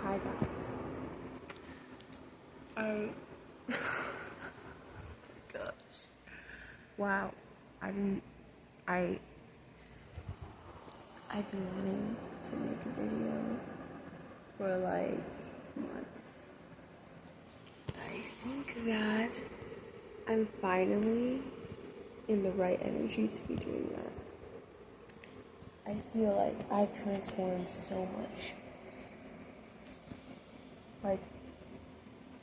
Hi guys. Gosh. Wow. I've been wanting to make a video for like months. I think that I'm finally in the right energy to be doing that. I feel like I've transformed so much. Like,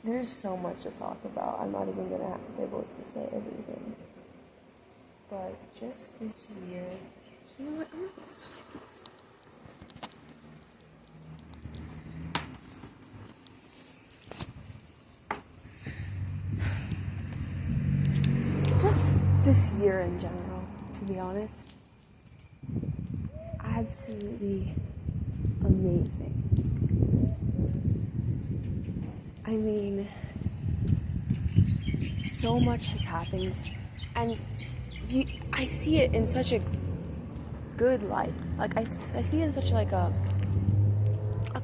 there's so much to talk about. I'm not even gonna be able to say everything. But just this year, you know what? I'm gonna go outside. Just this year in general, to be honest, absolutely amazing. I mean, so much has happened, and I see it in such a good light. Like, I see it in such like a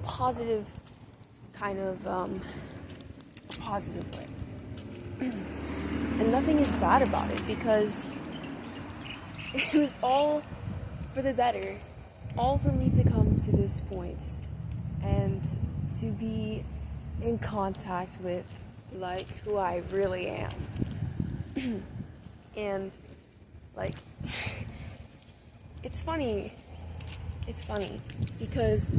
positive kind of positive way. And nothing is bad about it, because it was all for the better, all for me to come to this point and to be in contact with like who I really am. And like it's funny because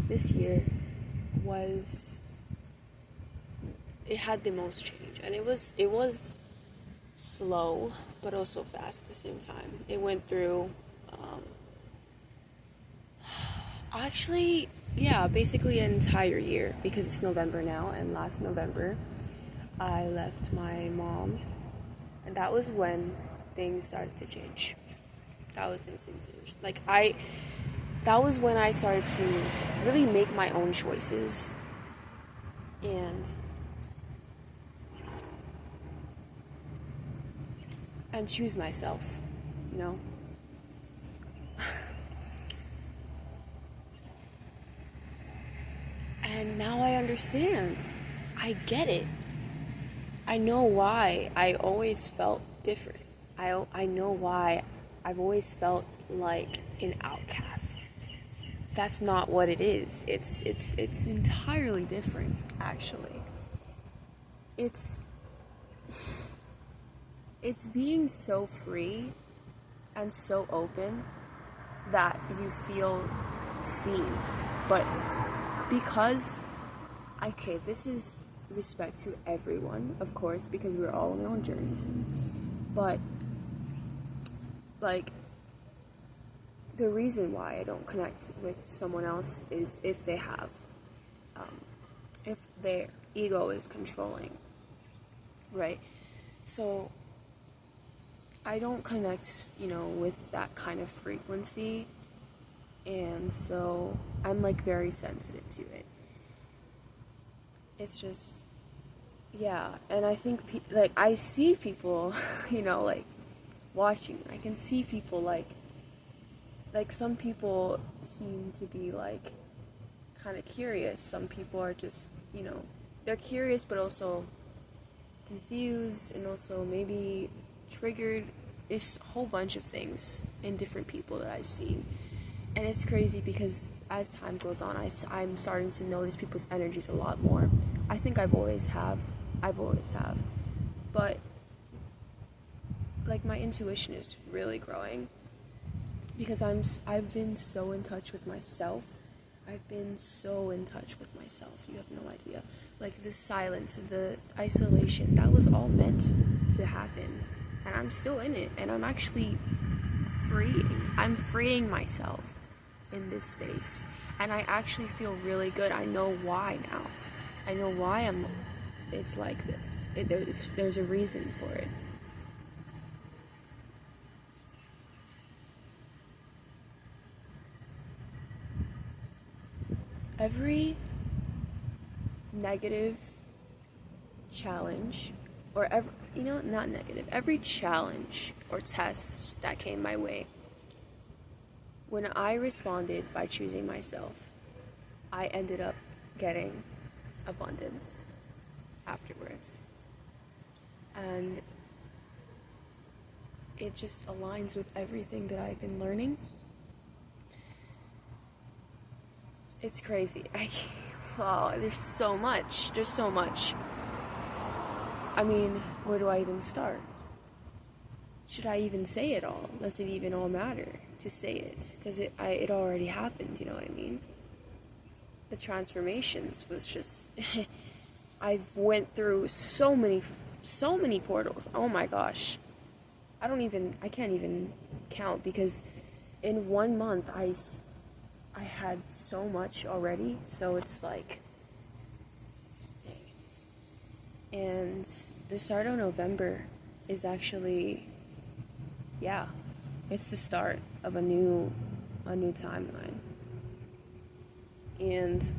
this year it had the most change, and it was slow but also fast at the same time. It went through basically an entire year, because it's November now, and last November I left my mom, and that was when things started to change. That was when I started to really make my own choices and choose myself, you know? And now I understand. I get it. I know why I always felt different. I know why I've always felt like an outcast. That's not what it is. It's entirely different, actually. It's being so free and so open that you feel seen. But because, this is respect to everyone, of course, because we're all on our own journeys. But, like, the reason why I don't connect with someone else is if their ego is controlling, right? So, I don't connect, with that kind of frequency, and so I'm, like, very sensitive to it. It's just, yeah, and I think, I see people, like, watching. I can see people, like some people seem to be, like, kind of curious. Some people are just, they're curious, but also confused, and also maybe triggered. It's a whole bunch of things in different people that I've seen. And it's crazy because as time goes on, I'm starting to notice people's energies a lot more. I think I've always have. But, like, my intuition is really growing, because I've been so in touch with myself. You have no idea. Like, the silence, the isolation, that was all meant to happen. And I'm still in it, and I'm actually I'm freeing myself in this space, and I actually feel really good. I know why now. I know why it's like this. There's a reason for it. Every negative challenge, or every challenge or test that came my way when I responded by choosing myself, I ended up getting abundance afterwards. And it just aligns with everything that I've been learning. It's crazy. Wow, there's so much. There's so much. I mean, where do I even start? Should I even say it all? Does it even all matter to say it? Because it already happened, you know what I mean? The transformations was just... I went through so many portals. Oh my gosh. I can't even count, because in 1 month I had so much already, so it's like, dang. And the start of November is actually, yeah, it's the start of a new timeline. And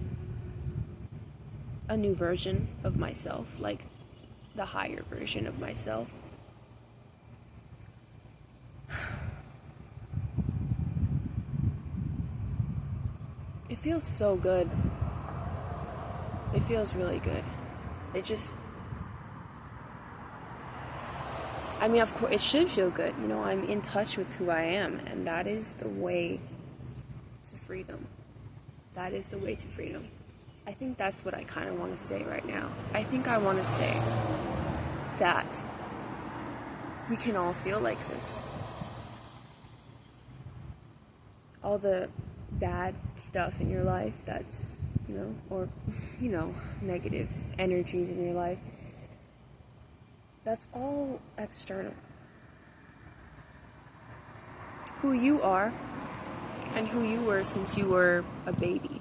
a new version of myself, like the higher version of myself. It feels so good. It feels really good. It just... I mean, of course, it should feel good. You know, I'm in touch with who I am, and that is the way to freedom. That is the way to freedom. I think that's what I kind of want to say right now. I think I want to say that we can all feel like this. All the bad stuff in your life that's, you know, or, you know, negative energies in your life, that's all external. Who you are and who you were since you were a baby.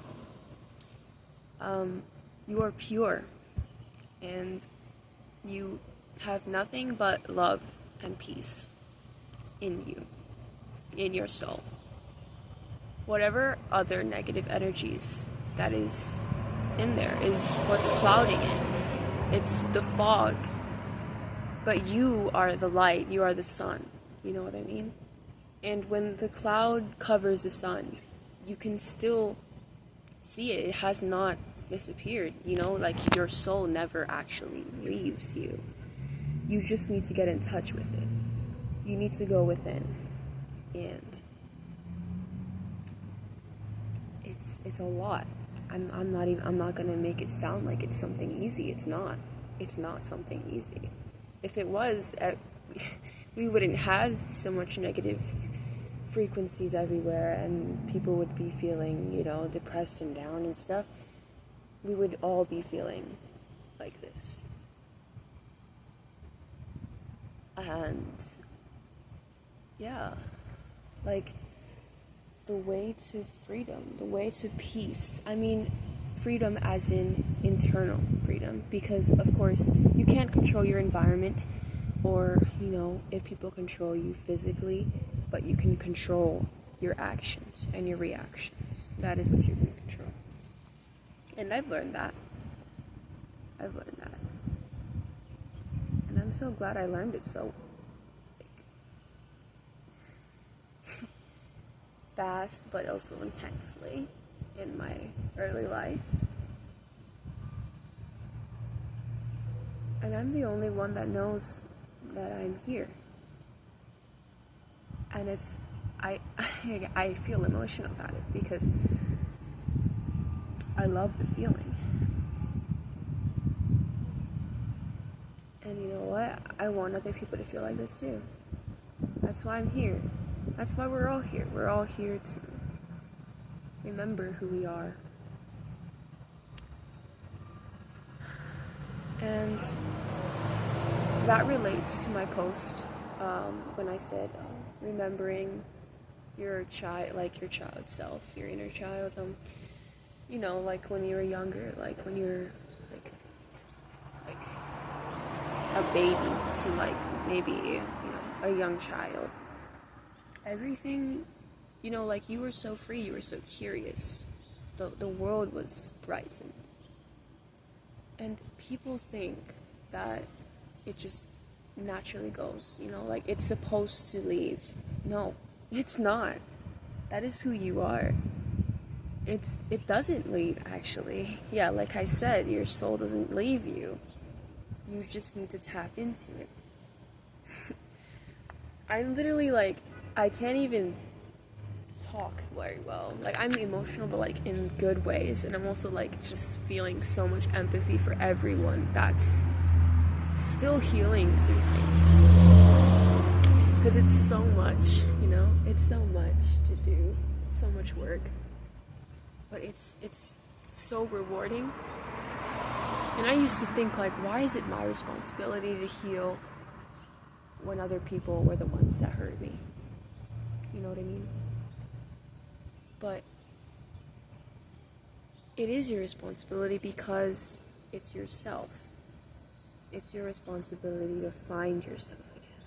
You are pure, and you have nothing but love and peace in you, in your soul. Whatever other negative energies that is in there is what's clouding it. It's the fog. But you are the light, you are the sun, you know what I mean? And when the cloud covers the sun, you can still see it. It has not disappeared, you know, like your soul never actually leaves you. You just need to get in touch with it. You need to go within, and it's a lot. I'm not gonna make it sound like it's something easy. It's not something easy. If it was, we wouldn't have so much negative frequencies everywhere, and people would be feeling, you know, depressed and down and stuff. We would all be feeling like this. And yeah, like the way to freedom, the way to peace. I mean, freedom as in internal freedom, because of course you can't control your environment, or, you know, if people control you physically, but you can control your actions and your reactions. That is what you can control. And I've learned that. And I'm so glad I learned it so fast, but also intensely in my early life. And I'm the only one that knows that I'm here. And it's, I feel emotional about it, because I love the feeling. And you know what? I want other people to feel like this too. That's why I'm here. That's why we're all here. We're all here to remember who we are. And that relates to my post when I said remembering your child, like your child self, your inner child. You know, like when you were younger, like when you're like a baby to like maybe, you know, a young child. Everything, you know, like you were so free, you were so curious. The world was brightened. And people think that it just naturally goes, you know, like it's supposed to leave. No, it's not. That is who you are. It doesn't leave, actually. Yeah, like I said, your soul doesn't leave you. You just need to tap into it. I'm literally like, I can't even talk very well. Like, I'm emotional, but like in good ways, and I'm also like just feeling so much empathy for everyone that's still healing through things, because it's so much, you know, it's so much to do, so much work, but it's so rewarding. And I used to think, like, why is it my responsibility to heal when other people were the ones that hurt me? You know what I mean? But it is your responsibility, because it's yourself. It's your responsibility to find yourself again.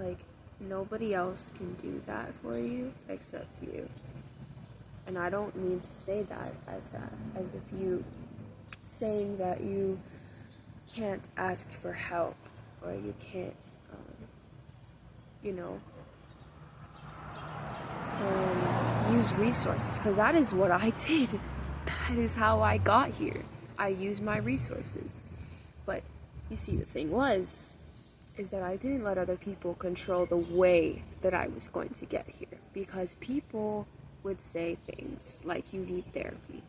Like, nobody else can do that for you except you. And I don't mean to say that as if you saying that you can't ask for help, or you can't, use resources, because that is what I did. That is how I got here. I used my resources. But you see, the thing is that I didn't let other people control the way that I was going to get here, because people would say things like, you need therapy,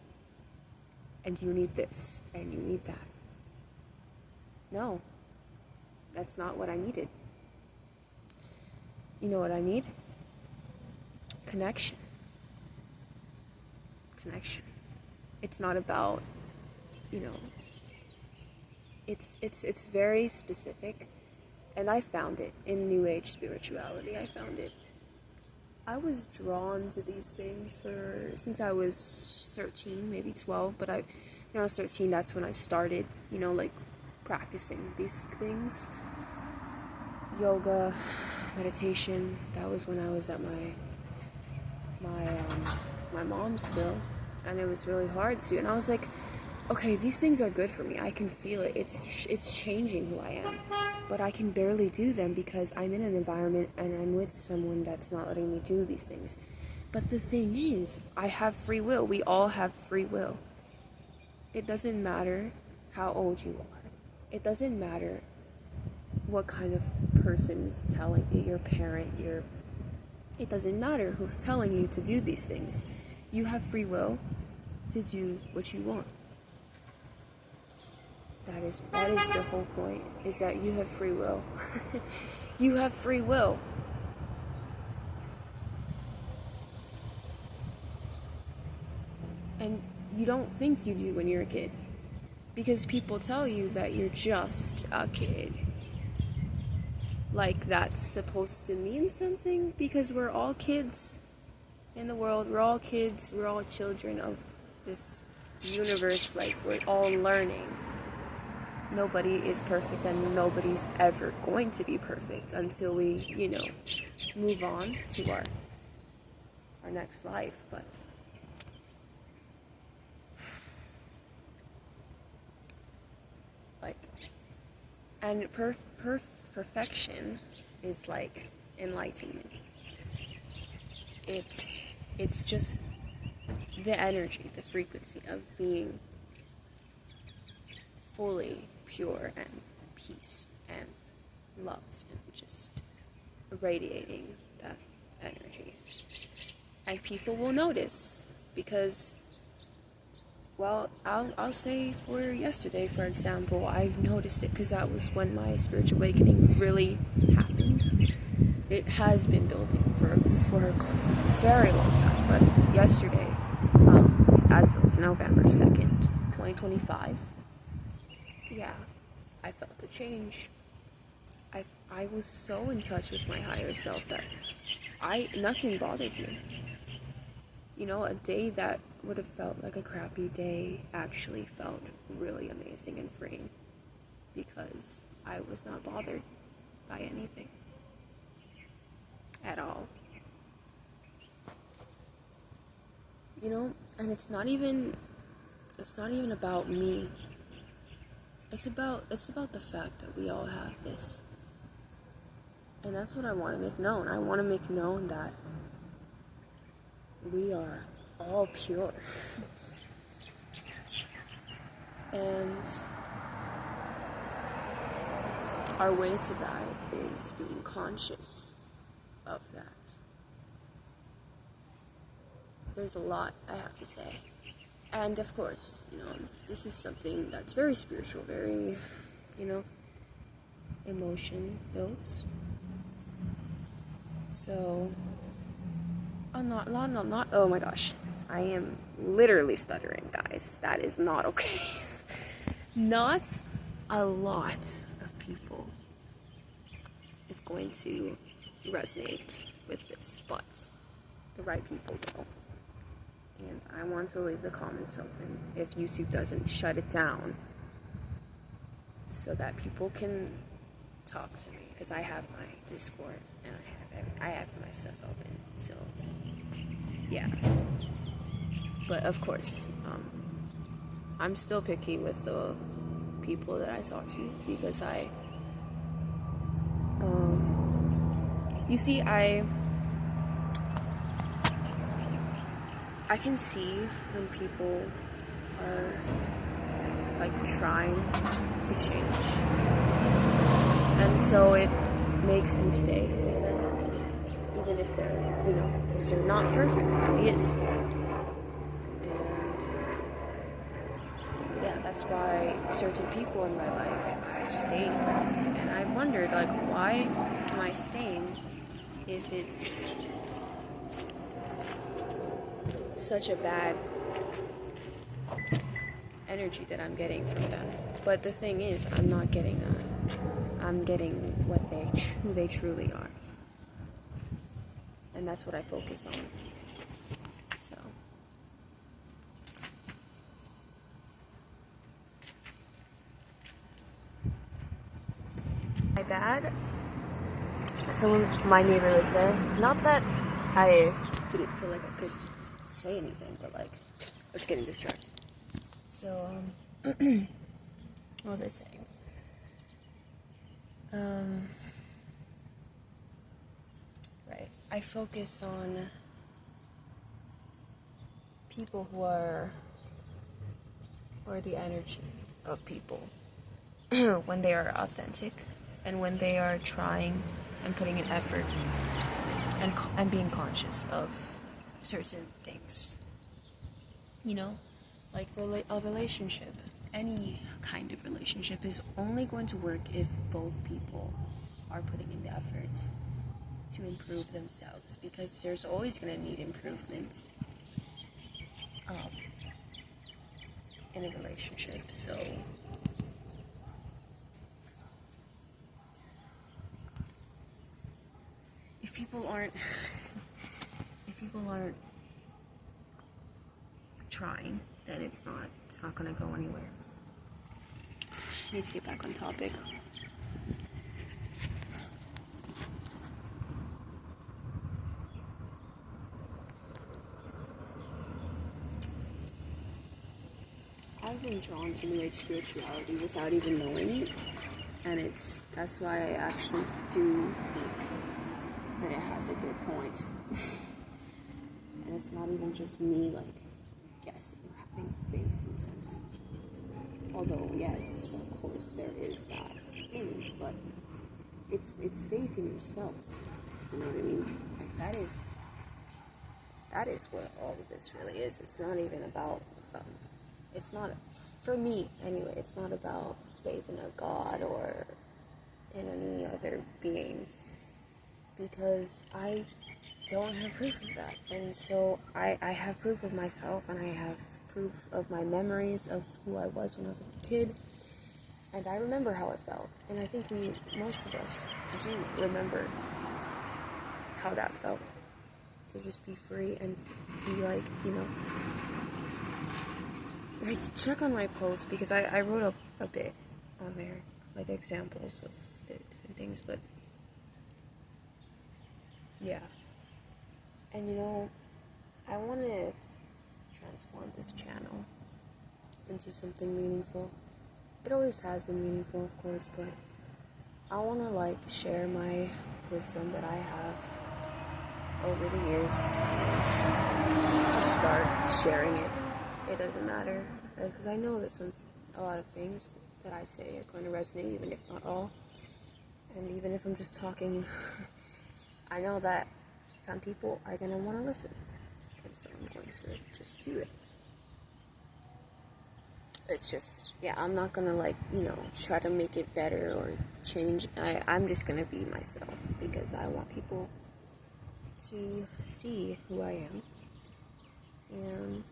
and you need this, and you need that. No, that's not what I needed. You know what I need? Connection. It's not about, it's very specific, and I found it in New Age spirituality. I was drawn to these things since I was 13, maybe 12, but when I was 13, that's when I started, like, practicing these things. Yoga, meditation. That was when I was at my mom's still, and it was really hard to, and I was like, okay, these things are good for me. I can feel it. It's changing who I am, but I can barely do them because I'm in an environment and I'm with someone that's not letting me do these things. But the thing is, I have free will. We all have free will. It doesn't matter how old you are. It doesn't matter what kind of person is telling you, your parent, it doesn't matter who's telling you to do these things. You have free will to do what you want. That is the whole point, is that you have free will. You have free will. And you don't think you do when you're a kid, because people tell you that you're just a kid. Like that's supposed to mean something, because we're all kids in the world. We're all kids. We're all children of this universe. Like, we're all learning. Nobody is perfect, and nobody's ever going to be perfect until we, move on to our next life. But like, and perfection is like enlightenment. It's just the energy, the frequency of being fully pure and peace and love, and just radiating that energy. And people will notice, because, well, I'll say for yesterday, for example, I've noticed it because that was when my spiritual awakening really happened. It has been building for a very long time, but yesterday, as of November 2nd, 2025, yeah, I felt a change. I was so in touch with my higher self that nothing bothered me. A day that would have felt like a crappy day actually felt really amazing and freeing, because I was not bothered by anything at all. And it's not even about me. It's about the fact that we all have this. And that's what I want to make known. I want to make known that we are all pure. And our way to that is being conscious of that. There's a lot I have to say. And of course, this is something that's very spiritual, very, emotion built. So, oh my gosh. I am literally stuttering, guys. That is not okay. Not a lot of people is going to resonate with this, but the right people will. And I want to leave the comments open if YouTube doesn't shut it down so that people can talk to me, because I have my Discord and I have my stuff open. So yeah. But of course, I'm still picky with the people that I talk to, because you see, I can see when people are like trying to change, and so it makes me stay with them, even if they're, because they're not perfect. Nobody is. That's why certain people in my life I've stayed with, and I've wondered, why am I staying if it's such a bad energy that I'm getting from them? But the thing is, I'm not getting that. I'm getting who they truly are, and that's what I focus on. So. My bad. My neighbor was there. Not that I didn't feel like I could say anything, but I was getting distracted. So, what was I saying? Right. I focus on people who are the energy of people when they are authentic. And when they are trying and putting an effort and being conscious of certain things. Like a relationship, any kind of relationship is only going to work if both people are putting in the effort to improve themselves, because there's always going to need improvement in a relationship. So if people aren't trying, then it's not gonna go anywhere. I need to get back on topic. I've been drawn to New Age spirituality without even knowing it, and that's why I actually do think that it has a good point. And it's not even just me guessing or having faith in something. Although yes, of course there is that in it, but it's faith in yourself. You know what I mean? That is what all of this really is. It's not even about it's not, for me anyway, it's not about faith in a god or in any other being, because I don't have proof of that. And so I have proof of myself, and I have proof of my memories of who I was when I was a kid, and I remember how it felt. And I think most of us do remember how that felt, to just be free and be check on my post, because I wrote a bit on there, examples of different things, but yeah. And I want to transform this channel into something meaningful. It always has been meaningful, of course, but I want to share my wisdom that I have over the years and just start sharing it. It doesn't matter, because I know that a lot of things that I say are going to resonate, even if not all. And even if I'm just talking, I know that some people are going to want to listen. And so I'm going to just do it. It's just, yeah, I'm not going to, try to make it better or change. I'm just going to be myself, because I want people to see who I am. And,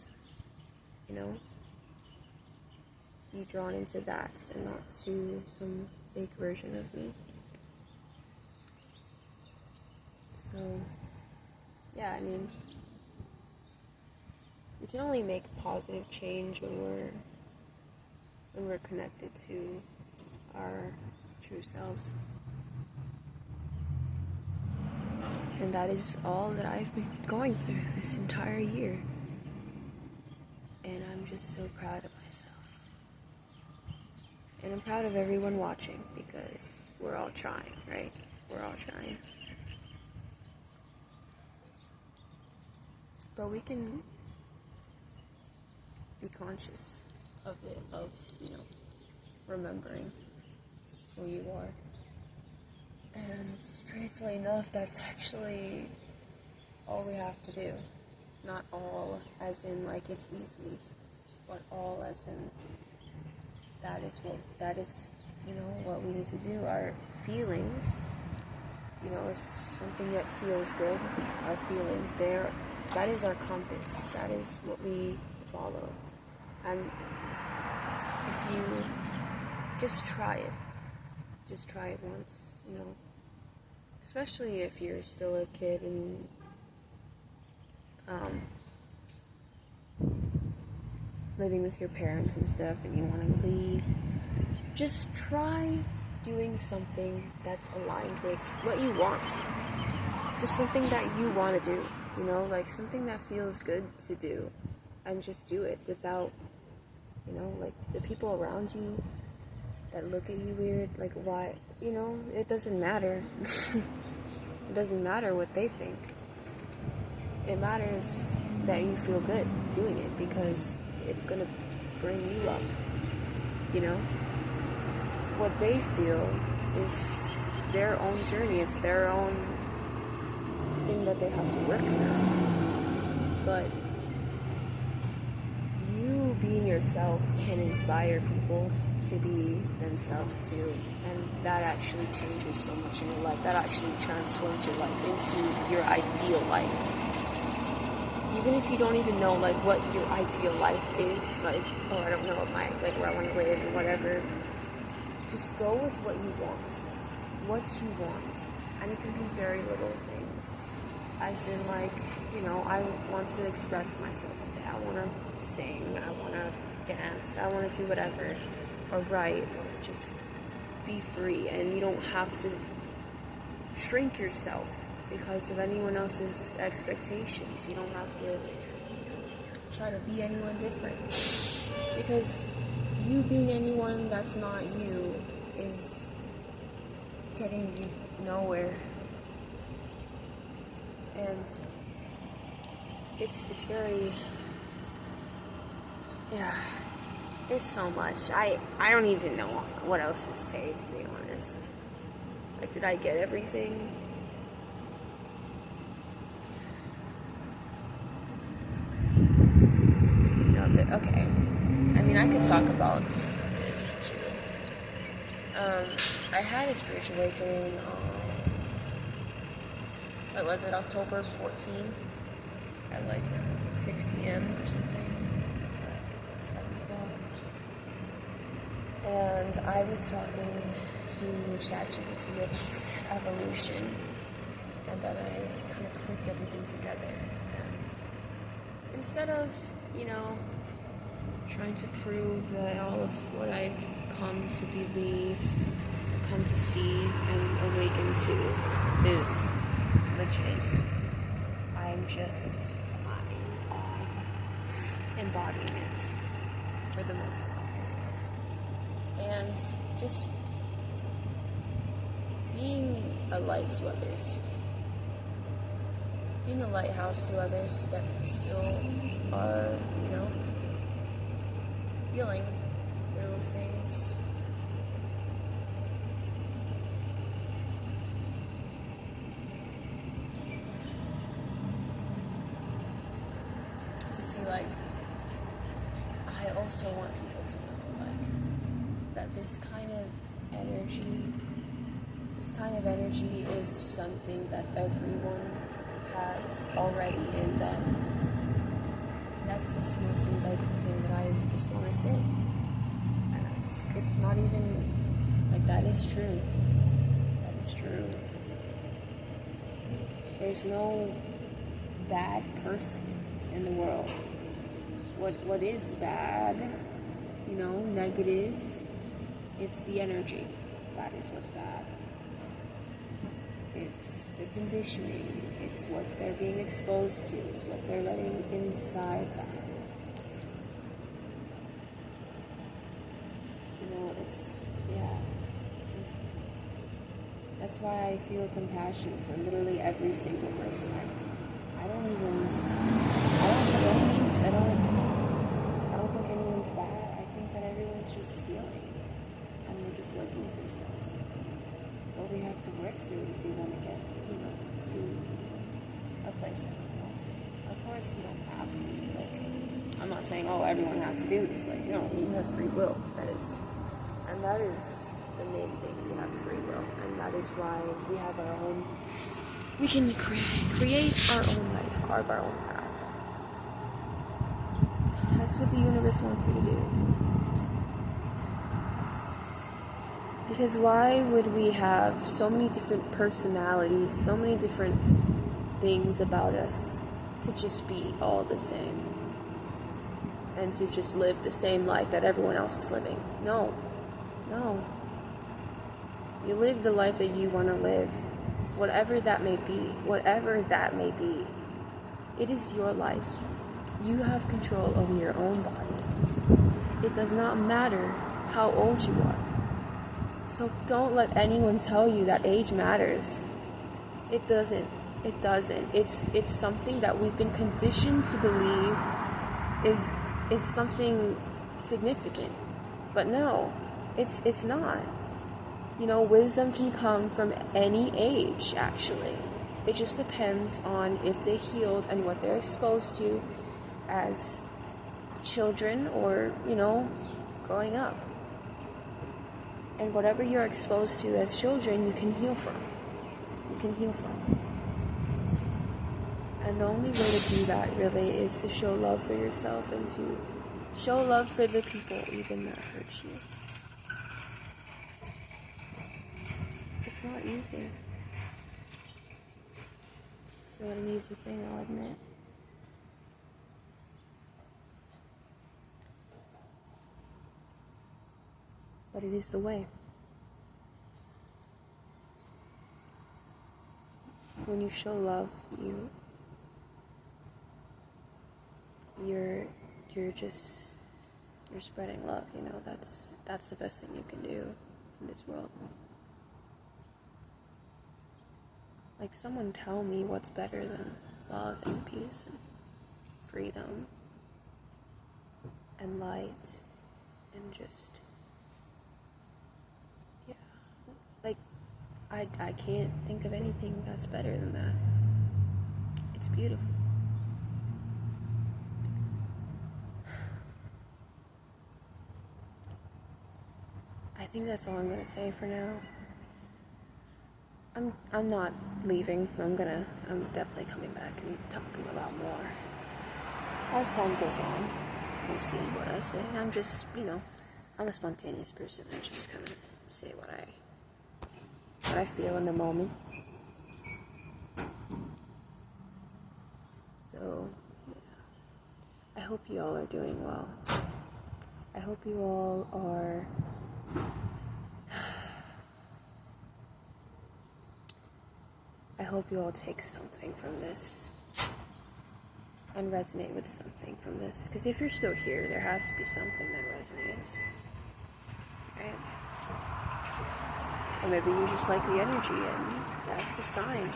be drawn into that and not to some fake version of me. So, yeah, we can only make positive change when we're connected to our true selves. And that is all that I've been going through this entire year. And I'm just so proud of myself. And I'm proud of everyone watching, because we're all trying, right? We're all trying. But we can be conscious of it, remembering who you are. And crazily enough, that's actually all we have to do. Not all as in it's easy, but all as in that is what we need to do. Our feelings, if something that feels good, our feelings that is our compass. That is what we follow. And if you just try it once, especially if you're still a kid and living with your parents and stuff, and you want to leave, just try doing something that's aligned with what you want. Just something that you want to do, something that feels good to do, and just do it without, the people around you that look at you weird, why, it doesn't matter. It doesn't matter what they think. It matters that you feel good doing it, because it's going to bring you up, What they feel is their own journey. It's their own thing that they have to work through. But you being yourself can inspire people to be themselves too. And that actually changes so much in your life. That actually transforms your life into your ideal life. Even if you don't even know what your ideal life is, I don't know where I want to live or whatever, just go with what you want, and it can be very little things, as in I want to express myself today, I want to sing, I want to dance, I want to do whatever, or write, or just be free, and you don't have to shrink yourself because of anyone else's expectations. You don't have to try to be anyone different, because you being anyone that's not you is getting you nowhere. And it's very, there's so much. I don't even know what else to say, to be honest. Did I get everything? Okay. I could talk about this too. I had a spiritual awakening on, October 14 at 6 p.m. or something, 7 o'clock. And I was talking to 𝚘𝚎𝚋 about evolution, and then I kind of clicked everything together. And instead of, trying to prove that all of what I've come to believe, come to see, and awaken to is legit, I'm just embodying it for the most part. And just being a light to others. being a lighthouse to others that still are, feeling through things. You see, like, I also want people to know, like, that this kind of energy is something that everyone has already in them. That's just mostly like the thing that I just want to say. And it's not even like that is true. That is true. There's no bad person in the world. What is bad, negative, it's the energy. That is what's bad. It's the conditioning, it's what they're being exposed to, it's what they're letting inside them. That's why I feel compassion for literally every single person. I don't think anyone's bad. I think that everyone's just healing, and we're just working through stuff. But we have to work through if we want to get, to a place that we want to. Of course, you don't have to. Like, I'm not saying, everyone has to do this. Like, you have free will. That is the main thing. We have free will, and that is why we have our own. We can create our own life, carve our own path. That's what the universe wants you to do. Because why would we have so many different personalities, so many different things about us to just be all the same? And to just live the same life that everyone else is living? No. You live the life that you want to live, whatever that may be. It is your life. You have control over your own body. It does not matter how old you are. So don't let anyone tell you that age matters. It doesn't. It's something that we've been conditioned to believe is something significant. But no, it's not. Wisdom can come from any age, actually. It just depends on if they healed and what they're exposed to as children or, growing up. And whatever you're exposed to as children, you can heal from. And the only way to do that, really, is to show love for yourself and to show love for the people even that hurt you. It's not easy. It's not an easy thing, I'll admit. But it is the way. When you show love, you're spreading love. That's the best thing you can do in this world. Like, someone tell me what's better than love and peace and freedom and light and just, I can't think of anything that's better than that. It's beautiful. I think that's all I'm gonna say for now. I'm not leaving. I'm definitely coming back and talking about more as time goes on. We'll see what I say. I'm just, I'm a spontaneous person. I just kind of say what I feel in the moment. So, I hope you all are doing well. I hope you all are I hope you all take something from this and resonate with something from this. Because if you're still here, there has to be something that resonates. Right? Or maybe you just like the energy, and that's a sign.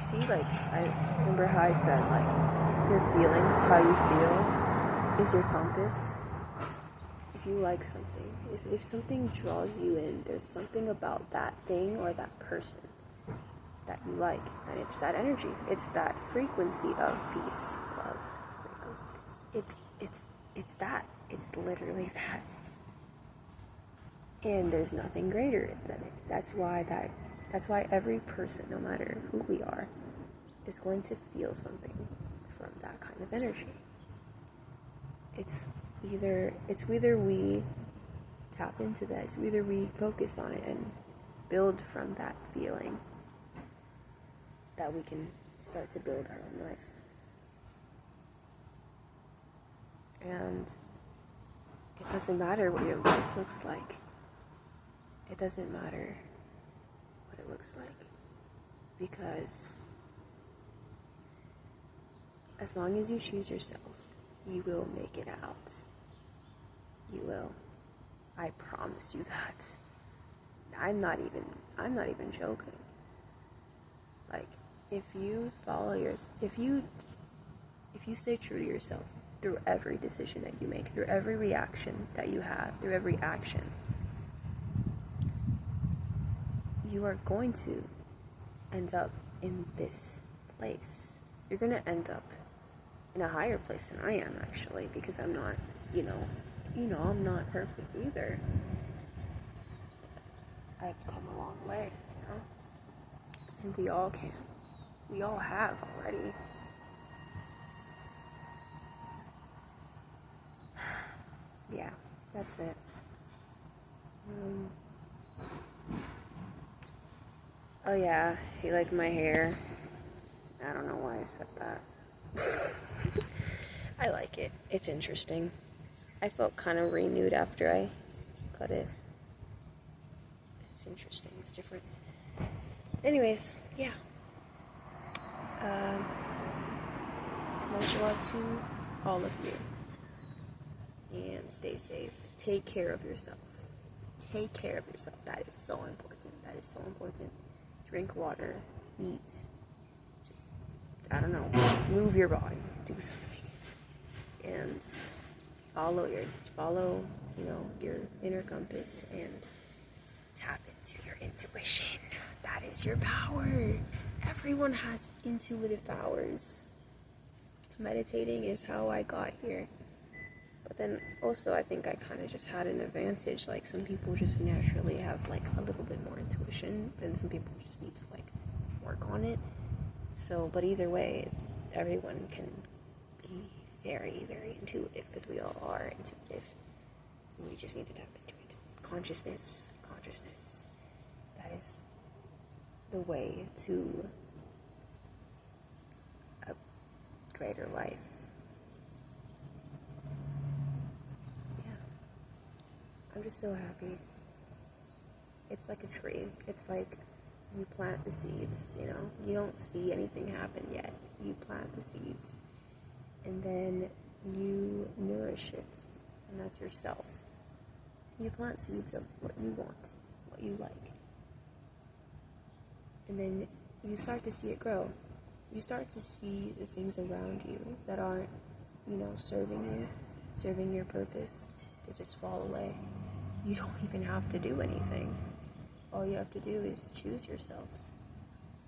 see, like, I remember how I said, like, your feelings, how you feel, is your compass. If you like something, if something draws you in, there's something about that thing or that person that you like, and it's that energy, it's that frequency of peace, love, it's that, it's literally that, and there's nothing greater than it. That's why every person, no matter who we are, is going to feel something from that kind of energy. It's either we tap into that, it's either we focus on it and build from that feeling, that we can start to build our own life. And it doesn't matter what your life looks like. It doesn't matter what it looks like, because as long as you choose yourself, you will make it out. You will. I promise you that. I'm not even joking. Like, if you stay true to yourself through every decision that you make, through every reaction that you have, through every action, you are going to end up in this place. You're going to end up in a higher place than I am, actually, because I'm not, I'm not perfect either. I've come a long way, and we all can. We all have already. Yeah, that's it. Oh yeah, you like my hair? I don't know why I said that. I like it. It's interesting. I felt kind of renewed after I cut it. It's interesting. It's different. Anyways, yeah. Much love to all of you. And stay safe. Take care of yourself. Take care of yourself. That is so important. That is so important. Drink water. Eat. Just, I don't know. Move your body. Do something. And follow your inner compass and tap into your intuition. That is your power. Everyone has intuitive powers. Meditating is how I got here. But then also I think I kind of just had an advantage. Like, some people just naturally have like a little bit more intuition, and some people just need to like work on it. So, but either way, everyone can be very, very intuitive, because we all are intuitive. We just need to tap into it. Consciousness. That is the way to a greater life. Yeah. I'm just so happy. It's like a tree. It's like you plant the seeds, You don't see anything happen yet. You plant the seeds, and then you nourish it, and that's yourself. You plant seeds of what you want, what you like. And then you start to see it grow. You start to see the things around you that aren't, serving your purpose, to just fall away. You don't even have to do anything. All you have to do is choose yourself.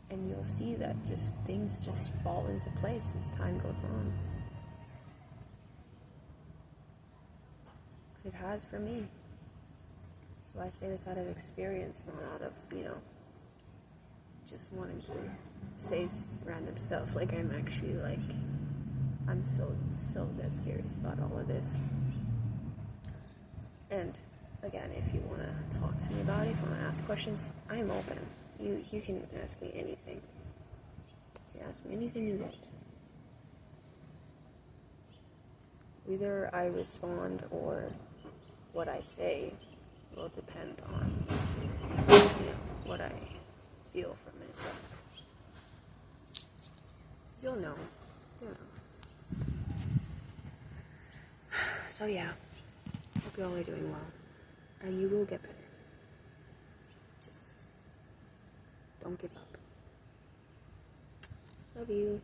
And you'll see that things just fall into place as time goes on. It has for me. So I say this out of experience, not out of, just wanting to say random stuff. Like, I'm actually, I'm so dead serious about all of this. And, again, if you want to talk to me about it, if you want to ask questions, I'm open. You can ask me anything. You can ask me anything you want. Either I respond or what I say will depend on what I feel from it. You'll know. So yeah, hope you all are doing well, and you will get better. Just don't give up. Love you.